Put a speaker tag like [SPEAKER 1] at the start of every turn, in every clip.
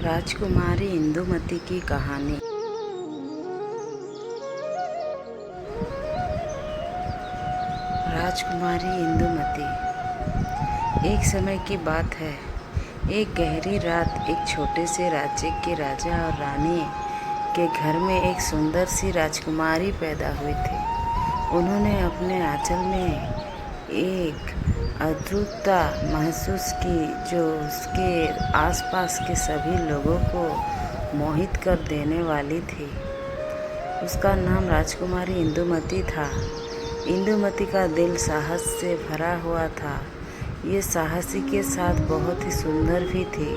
[SPEAKER 1] राजकुमारी इंदुमती की कहानी। राजकुमारी इंदुमती। एक समय की बात है। एक गहरी रात एक छोटे से राज्य के राजा और रानी के घर में एक सुंदर सी राजकुमारी पैदा हुई थी। उन्होंने अपने आंचल में एक अद्भुतता महसूस की जो उसके आसपास के सभी लोगों को मोहित कर देने वाली थी। उसका नाम राजकुमारी इंदुमती था। इंदुमती का दिल साहस से भरा हुआ था। ये साहसी के साथ बहुत ही सुंदर भी थी।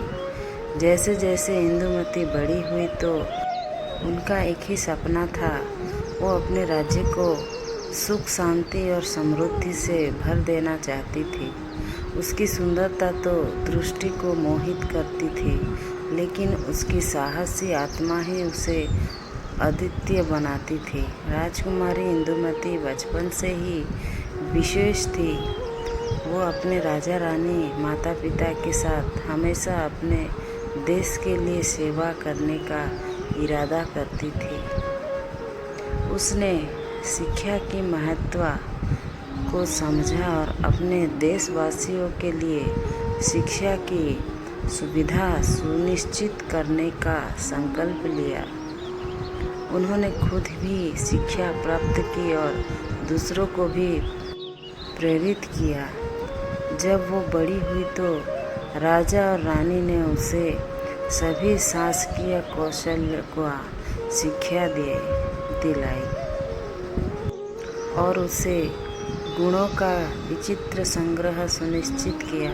[SPEAKER 1] जैसे जैसे इंदुमती बड़ी हुई तो उनका एक ही सपना था, वो अपने राज्य को सुख शांति और समृद्धि से भर देना चाहती थी। उसकी सुंदरता तो दृष्टि को मोहित करती थी, लेकिन उसकी साहसी आत्मा ही उसे अद्वितीय बनाती थी। राजकुमारी इंदुमती बचपन से ही विशेष थी। वो अपने राजा रानी माता पिता के साथ हमेशा अपने देश के लिए सेवा करने का इरादा करती थी। उसने शिक्षा की महत्व को समझा और अपने देशवासियों के लिए शिक्षा की सुविधा सुनिश्चित करने का संकल्प लिया। उन्होंने खुद भी शिक्षा प्राप्त की और दूसरों को भी प्रेरित किया। जब वो बड़ी हुई तो राजा और रानी ने उसे सभी शासकीय कौशल का शिक्षा दिलाई और उसे गुणों का विचित्र संग्रह सुनिश्चित किया।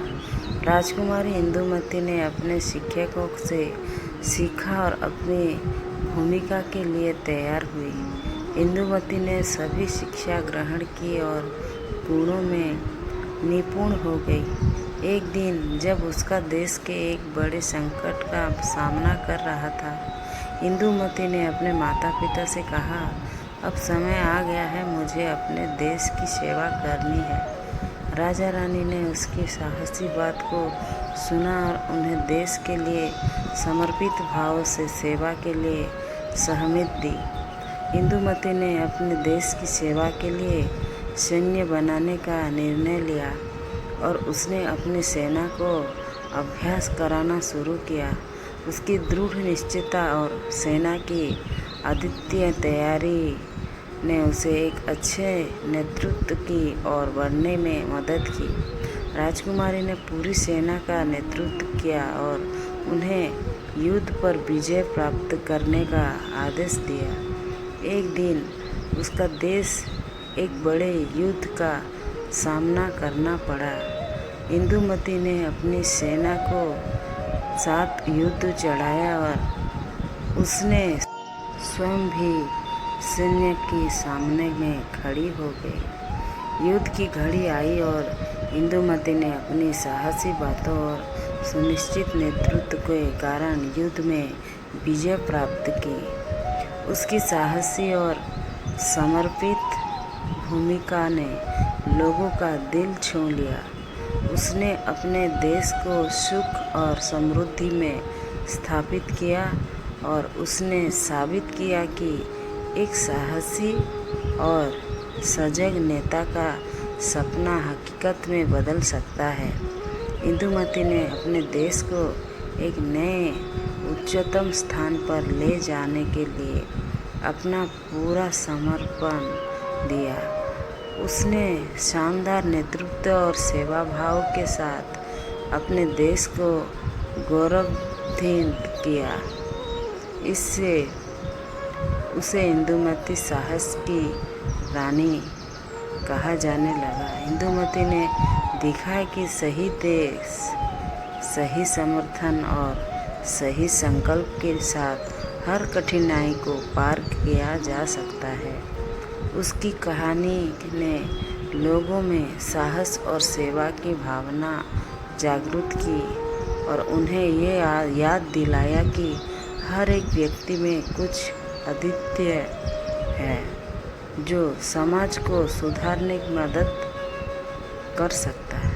[SPEAKER 1] राजकुमारी इंदुमती ने अपने शिक्षकों से सीखा और अपनी भूमिका के लिए तैयार हुई। इंदुमती ने सभी शिक्षा ग्रहण की और गुणों में निपुण हो गई। एक दिन जब उसका देश के एक बड़े संकट का सामना कर रहा था, इंदुमती ने अपने माता पिता से कहा, अब समय आ गया है, मुझे अपने देश की सेवा करनी है। राजा रानी ने उसकी साहसी बात को सुना और उन्हें देश के लिए समर्पित भाव से सेवा के लिए सहमति दी। इंदुमती ने अपने देश की सेवा के लिए सैन्य बनाने का निर्णय लिया और उसने अपनी सेना को अभ्यास कराना शुरू किया। उसकी दृढ़ निश्चयता और सेना की अद्वितीय तैयारी ने उसे एक अच्छे नेतृत्व की ओर बढ़ने में मदद की। राजकुमारी ने पूरी सेना का नेतृत्व किया और उन्हें युद्ध पर विजय प्राप्त करने का आदेश दिया। एक दिन उसका देश एक बड़े युद्ध का सामना करना पड़ा। इंदुमती ने अपनी सेना को साथ युद्ध चढ़ाया और उसने स्वयं भी सैन्य के सामने में खड़ी हो गई। युद्ध की घड़ी आई और इंदुमती ने अपनी साहसी बातों और सुनिश्चित नेतृत्व के कारण युद्ध में विजय प्राप्त की। उसकी साहसी और समर्पित भूमिका ने लोगों का दिल छू लिया। उसने अपने देश को सुख और समृद्धि में स्थापित किया और उसने साबित किया कि एक साहसी और सजग नेता का सपना हकीकत में बदल सकता है। इंदुमती ने अपने देश को एक नए उच्चतम स्थान पर ले जाने के लिए अपना पूरा समर्पण दिया। उसने शानदार नेतृत्व और सेवा भाव के साथ अपने देश को गौरवान्वित किया। इससे उसे इंदुमती साहस की रानी कहा जाने लगा। इंदुमती ने दिखाया कि सही देश, सही समर्थन और सही संकल्प के साथ हर कठिनाई को पार किया जा सकता है। उसकी कहानी ने लोगों में साहस और सेवा की भावना जागृत की और उन्हें ये याद दिलाया कि हर एक व्यक्ति में कुछ अद्वितीय है जो समाज को सुधारने की मदद कर सकता है।